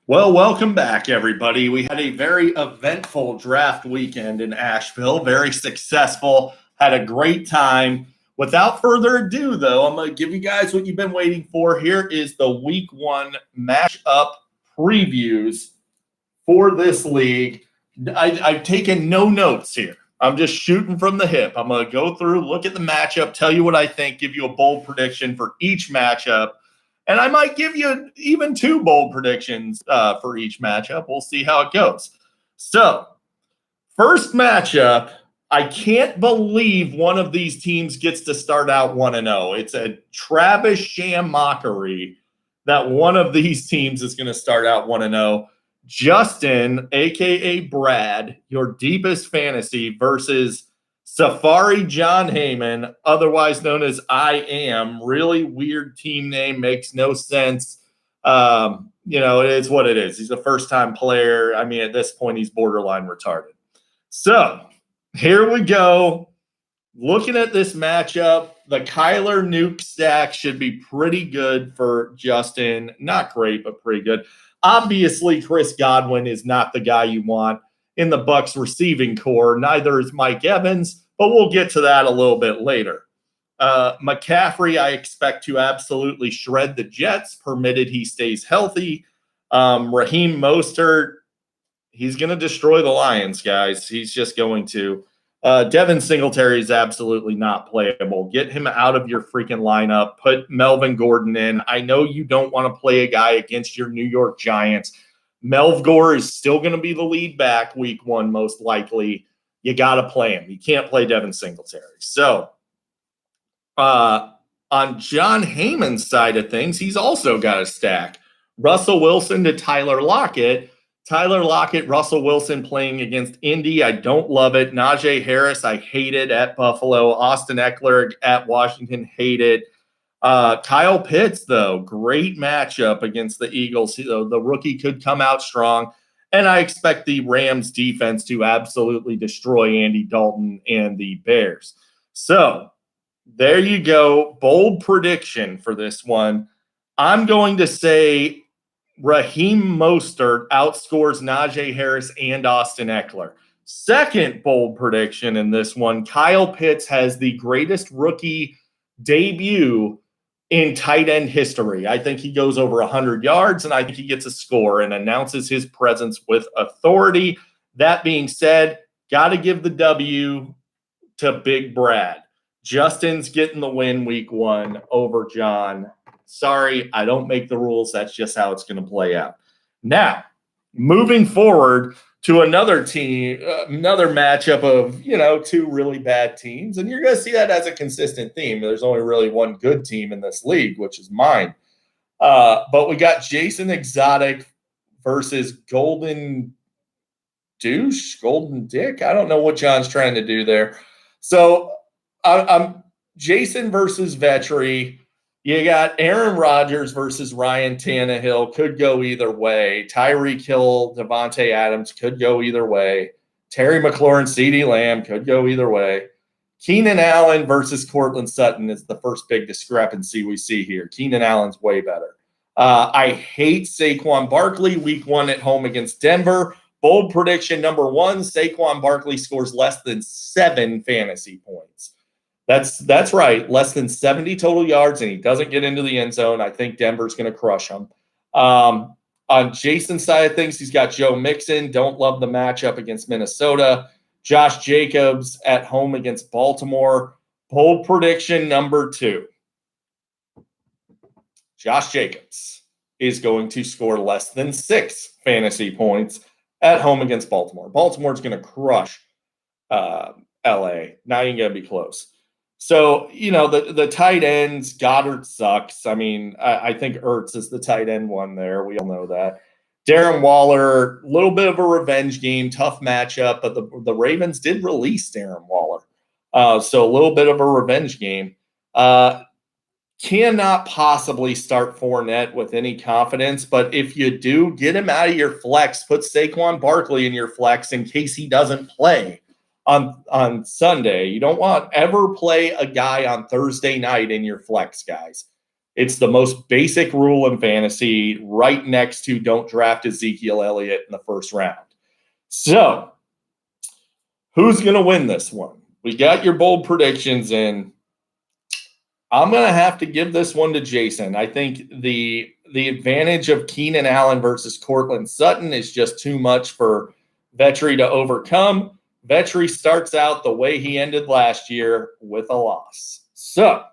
Well, welcome back, everybody. We had a very eventful draft weekend in Asheville, very successful, had a great time. Without further ado, though, I'm going to give you guys what you've been waiting for. Here is the week one matchup previews for this league. I've taken no notes here. I'm just shooting from the hip. I'm going to go through, look at the matchup, tell you what I think, give you a bold prediction for each matchup. And I might give you even two bold predictions for each matchup. We'll see how it goes. So, first matchup, I can't believe one of these teams gets to start out 1-0. It's a Travis sham mockery that one of these teams is going to start out 1-0. Justin, a.k.a. Brad, your deepest fantasy versus Safari John Heyman, otherwise known as I Am. Really weird team name, makes no sense. It is what it is. He's a first-time player. I mean, at this point, he's borderline retarded. So, here we go. Looking at this matchup, the Kyler Nuke stack should be pretty good for Justin. Not great, but pretty good. Obviously, Chris Godwin is not the guy you want in the Bucs receiving core. Neither is Mike Evans, but we'll get to that a little bit later. McCaffrey, I expect to absolutely shred the Jets, permitted he stays healthy. Raheem Mostert, he's going to destroy the Lions, guys. He's just going to. Devin Singletary is absolutely not playable. Get him out of your freaking lineup. Put Melvin Gordon in. I know you don't want to play a guy against your New York Giants. Melv Gore is still going to be the lead back week one, most likely. You got to play him. You can't play Devin Singletary. So, on John Heyman's side of things, he's also got a stack. Russell Wilson to Tyler Lockett. Tyler Lockett, Russell Wilson playing against Indy. I don't love it. Najee Harris, I hate it at Buffalo. Austin Eckler at Washington, hate it. Kyle Pitts, though, great matchup against the Eagles. The rookie could come out strong. And I expect the Rams defense to absolutely destroy Andy Dalton and the Bears. So there you go. Bold prediction for this one. I'm going to say Raheem Mostert outscores Najee Harris and Austin Eckler. Second bold prediction in this one, Kyle Pitts has the greatest rookie debut in tight end history. I think he goes over 100 yards, and I think he gets a score and announces his presence with authority. That being said, got to give the W to Big Brad. Justin's getting the win week one over John. Sorry, I don't make the rules. That's just how it's going to play out. Now, moving forward to another team, another matchup of, two really bad teams. And you're going to see that as a consistent theme. There's only really one good team in this league, which is mine. But we got Jason Exotic versus Golden Dick. I don't know what John's trying to do there. So I'm Jason versus Vetri. You got Aaron Rodgers versus Ryan Tannehill. Could go either way. Tyreek Hill, Devontae Adams could go either way. Terry McLaurin, CeeDee Lamb could go either way. Keenan Allen versus Courtland Sutton is the first big discrepancy we see here. Keenan Allen's way better. I hate Saquon Barkley week one at home against Denver. Bold prediction number one, Saquon Barkley scores less than 7 fantasy points. That's right, less than 70 total yards, and he doesn't get into the end zone. I think Denver's going to crush him. On Jason's side of things, he's got Joe Mixon. Don't love the matchup against Minnesota. Josh Jacobs at home against Baltimore. Bold prediction number 2. Josh Jacobs is going to score less than 6 fantasy points at home against Baltimore. Baltimore's going to crush L.A. Not even going to be close. So, the tight ends, Goddard sucks. I mean, I think Ertz is the tight end one there. We all know that. Darren Waller, a little bit of a revenge game, tough matchup, but the Ravens did release Darren Waller. So a little bit of a revenge game. Cannot possibly start Fournette with any confidence, but if you do, get him out of your flex. Put Saquon Barkley in your flex in case he doesn't play on Sunday. You don't want ever play a guy on Thursday night in your flex, guys. It's the most basic rule in fantasy, right next to don't draft Ezekiel Elliott in the first round. So, who's going to win this one? We got your bold predictions in. I'm going to have to give this one to Jason. I think the advantage of Keenan Allen versus Cortland Sutton is just too much for Vetri to overcome. Vetri starts out the way he ended last year with a loss. So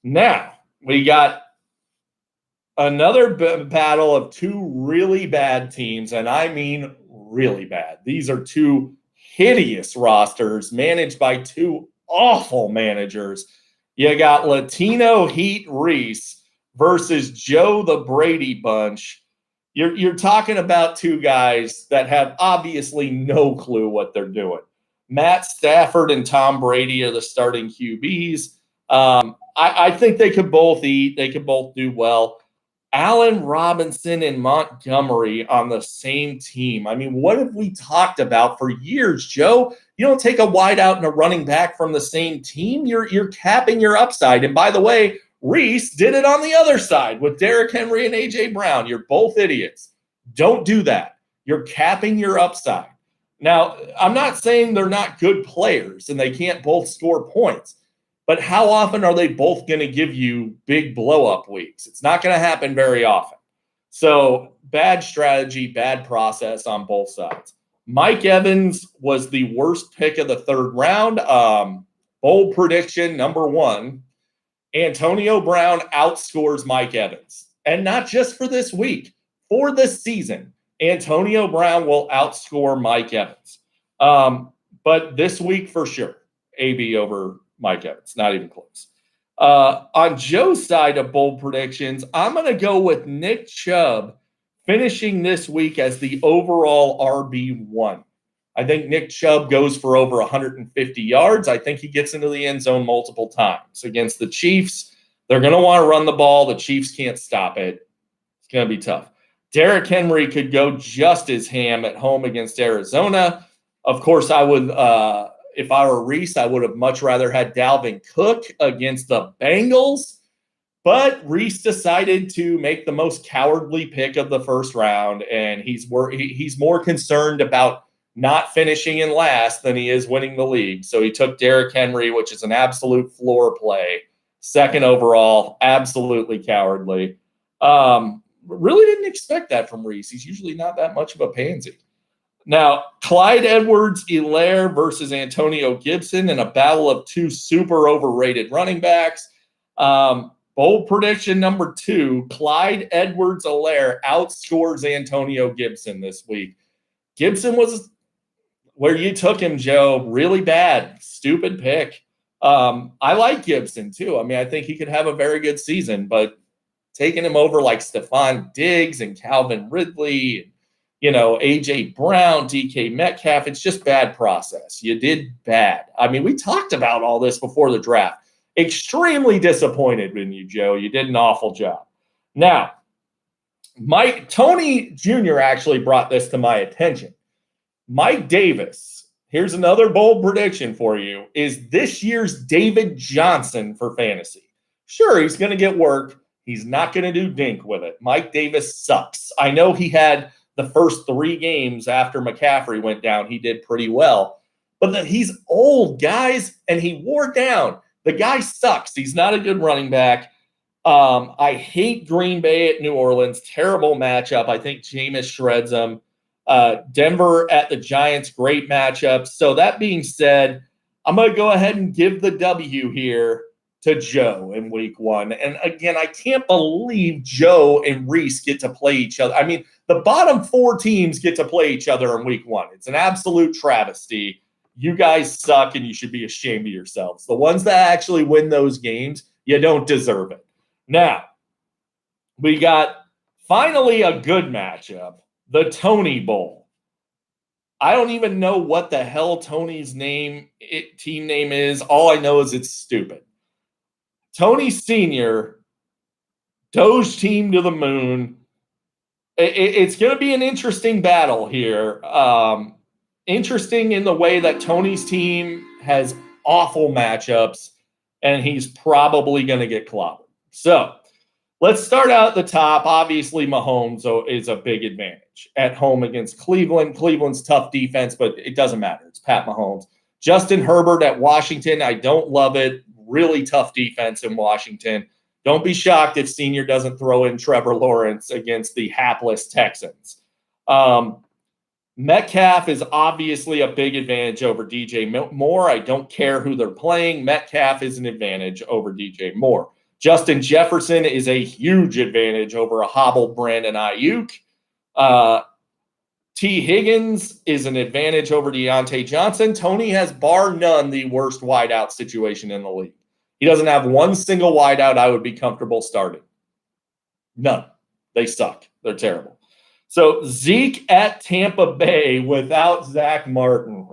now we got another battle of two really bad teams, and I mean really bad. These are two hideous rosters managed by two awful managers. You got Latino Heat Reese versus Joe the Brady Bunch. You're talking about two guys that have obviously no clue what they're doing. Matt Stafford and Tom Brady are the starting QBs. I think they could both eat. They could both do well. Allen Robinson and Montgomery on the same team. I mean, what have we talked about for years, Joe? You don't take a wideout and a running back from the same team. You're capping your upside. And by the way, Reese did it on the other side with Derrick Henry and A.J. Brown. You're both idiots. Don't do that. You're capping your upside. Now, I'm not saying they're not good players and they can't both score points. But how often are they both going to give you big blow-up weeks? It's not going to happen very often. So bad strategy, bad process on both sides. Mike Evans was the worst pick of the third round. Bold prediction, number one, Antonio Brown outscores Mike Evans. And not just for this week, for this season. Antonio Brown will outscore Mike Evans. But this week for sure, AB over Mike Evans, not even close. On Joe's side of bold predictions, I'm going to go with Nick Chubb finishing this week as the overall RB1. I think Nick Chubb goes for over 150 yards. I think he gets into the end zone multiple times. Against the Chiefs, they're going to want to run the ball. The Chiefs can't stop it. It's going to be tough. Derrick Henry could go just as ham at home against Arizona. Of course, I would if I were Reese, I would have much rather had Dalvin Cook against the Bengals. But Reese decided to make the most cowardly pick of the first round, and he's more concerned about not finishing in last than he is winning the league. So he took Derrick Henry, which is an absolute floor play, second overall, absolutely cowardly. Really didn't expect that from Reese. He's usually not that much of a pansy. Now, Clyde Edwards-Helaire versus Antonio Gibson in a battle of two super overrated running backs. Bold prediction number two, Clyde Edwards-Helaire outscores Antonio Gibson this week. Gibson was where you took him, Joe, really bad, stupid pick. I like Gibson, too. I mean, I think he could have a very good season, but taking him over like Stephon Diggs and Calvin Ridley, A.J. Brown, DK Metcalf, it's just bad process. You did bad. I mean, we talked about all this before the draft. Extremely disappointed in you, Joe. You did an awful job. Now, Tony Jr. actually brought this to my attention. Mike Davis, here's another bold prediction for you, is this year's David Johnson for fantasy. Sure, he's going to get work. He's not going to do dink with it. Mike Davis sucks. I know he had the first 3 games after McCaffrey went down, he did pretty well. But he's old, guys, and he wore down. The guy sucks. He's not a good running back. I hate Green Bay at New Orleans. Terrible matchup. I think Jameis shreds them. Denver at the Giants, great matchup. So that being said, I'm going to go ahead and give the W here to Joe in week 1. And again, I can't believe Joe and Reese get to play each other. I mean, the bottom 4 teams get to play each other in week 1. It's an absolute travesty. You guys suck and you should be ashamed of yourselves. The ones that actually win those games, you don't deserve it. Now, we got finally a good matchup, the Tony Bowl. I don't even know what the hell Tony's team name is. All I know is it's stupid. Tony Sr., Doge team to the moon. It's going to be an interesting battle here. Interesting in the way that Tony's team has awful matchups, and he's probably going to get clobbered. So Let's start out at the top. Obviously, Mahomes is a big advantage at home against Cleveland. Cleveland's tough defense, but it doesn't matter. It's Pat Mahomes. Justin Herbert at Washington. I don't love it. Really tough defense in Washington. Don't be shocked if Senior doesn't throw in Trevor Lawrence against the hapless Texans. Metcalf is obviously a big advantage over DJ Moore. I don't care who they're playing. Metcalf is an advantage over DJ Moore. Justin Jefferson is a huge advantage over a hobbled Brandon Ayuk. T. Higgins is an advantage over Deontay Johnson. Tony has, bar none, the worst wideout situation in the league. He doesn't have one single wideout I would be comfortable starting. None. They suck. They're terrible. So Zeke at Tampa Bay without Zach Martin.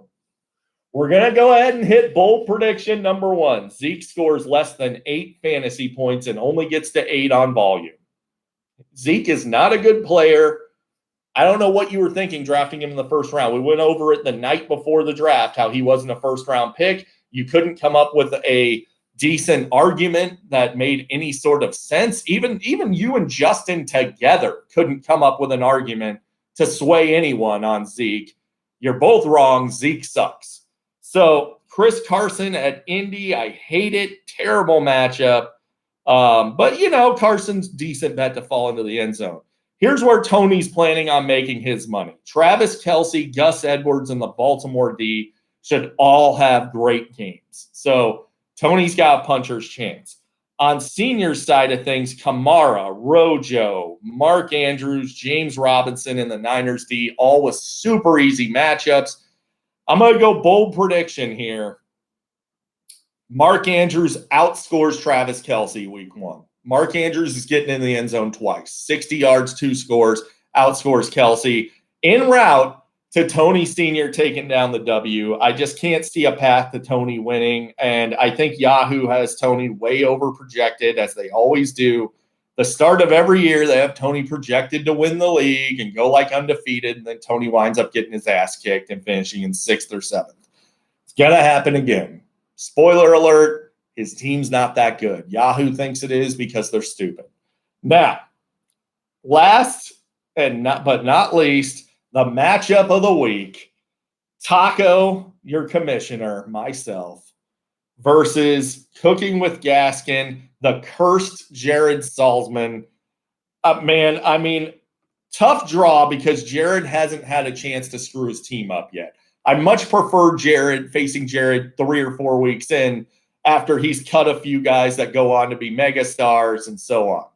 We're going to go ahead and hit bold prediction number 1. Zeke scores less than 8 fantasy points and only gets to 8 on volume. Zeke is not a good player. I don't know what you were thinking drafting him in the first round. We went over it the night before the draft, how he wasn't a first-round pick. You couldn't come up with a decent argument that made any sort of sense. Even you and Justin together couldn't come up with an argument to sway anyone on Zeke. You're both wrong. Zeke sucks. So Chris Carson at Indy, I hate it. Terrible matchup. But, Carson's decent bet to fall into the end zone. Here's where Tony's planning on making his money. Travis Kelce, Gus Edwards, and the Baltimore D should all have great games. So Tony's got a puncher's chance. On Senior's side of things, Kamara, Rojo, Mark Andrews, James Robinson, and the Niners D, all with super easy matchups. I'm going to go bold prediction here. Mark Andrews outscores Travis Kelce week 1. Mark Andrews is getting in the end zone twice. 60 yards, 2 scores, outscores Kelce. En route to Tony Sr. taking down the W. I just can't see a path to Tony winning, and I think Yahoo has Tony way over projected, as they always do. The start of every year, they have Tony projected to win the league and go like undefeated, and then Tony winds up getting his ass kicked and finishing in 6th or 7th. It's going to happen again. Spoiler alert, his team's not that good. Yahoo thinks it is because they're stupid. Now, last but not least, the matchup of the week, Taco, your commissioner, myself, versus Cooking with Gaskin, the cursed Jared Salzman. Tough draw because Jared hasn't had a chance to screw his team up yet. I much prefer facing Jared 3 or 4 weeks in after he's cut a few guys that go on to be megastars and so on.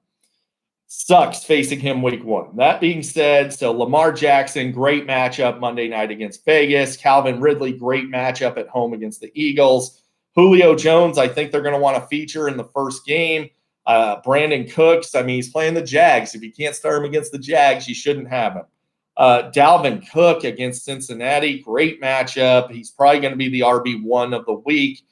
Sucks facing him week 1. That being said, so Lamar Jackson, great matchup Monday night against Vegas. Calvin Ridley, great matchup at home against the Eagles. Julio Jones, I think they're going to want to feature in the first game. Brandon Cooks, he's playing the Jags. If you can't start him against the Jags, you shouldn't have him. Dalvin Cook against Cincinnati, great matchup. He's probably going to be the RB1 of the week.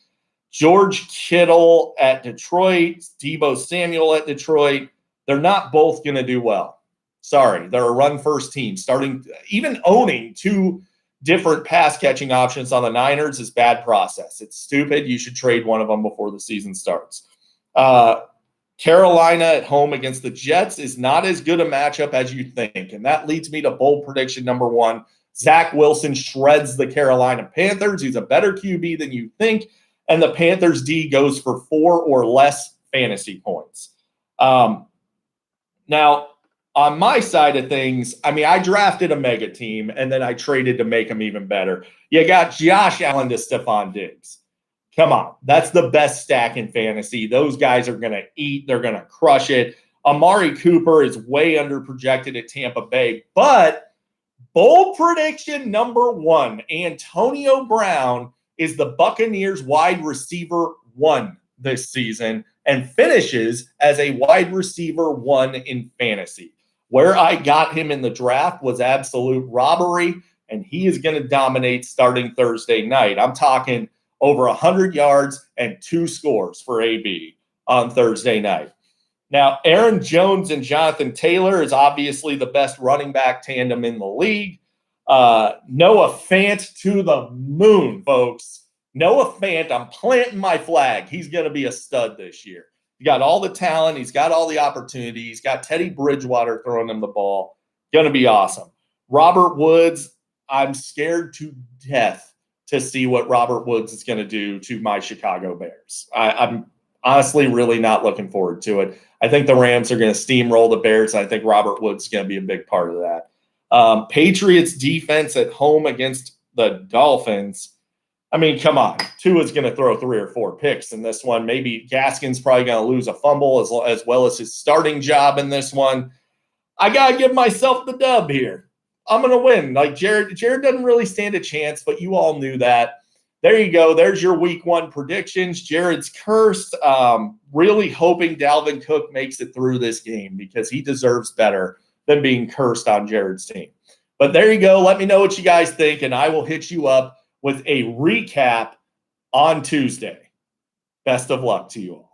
George Kittle at Detroit, Deebo Samuel at Detroit. They're not both going to do well. Sorry, they're a run-first team. Even owning 2 different pass-catching options on the Niners is bad process. It's stupid. You should trade one of them before the season starts. Carolina at home against the Jets is not as good a matchup as you think, and that leads me to bold prediction number 1. Zach Wilson shreds the Carolina Panthers. He's a better QB than you think, and the Panthers D goes for 4 or less fantasy points. Now, on my side of things, I drafted a mega team, and then I traded to make them even better. You got Josh Allen to Stephon Diggs. Come on. That's the best stack in fantasy. Those guys are going to eat. They're going to crush it. Amari Cooper is way under projected at Tampa Bay. But bold prediction number 1, Antonio Brown is the Buccaneers wide receiver 1 this season and finishes as a wide receiver 1 in fantasy. Where I got him in the draft was absolute robbery, and he is going to dominate starting Thursday night. I'm talking over 100 yards and 2 scores for AB on Thursday night. Now, Aaron Jones and Jonathan Taylor is obviously the best running back tandem in the league. Noah Fant to the moon, folks. Noah Fant, I'm planting my flag. He's going to be a stud this year. He's got all the talent. He's got all the opportunity. He's got Teddy Bridgewater throwing him the ball. Going to be awesome. Robert Woods, I'm scared to death to see what Robert Woods is going to do to my Chicago Bears. I'm honestly really not looking forward to it. I think the Rams are going to steamroll the Bears. And I think Robert Woods is going to be a big part of that. Patriots defense at home against the Dolphins. I mean, come on. Tua's going to throw 3 or 4 picks in this one. Maybe Gaskin's probably going to lose a fumble as well as his starting job in this one. I got to give myself the dub here. I'm going to win. Like Jared doesn't really stand a chance, but you all knew that. There you go. There's your week 1 predictions. Jared's cursed. Really hoping Dalvin Cook makes it through this game because he deserves better than being cursed on Jared's team. But there you go. Let me know what you guys think, and I will hit you up with a recap on Tuesday. Best of luck to you all.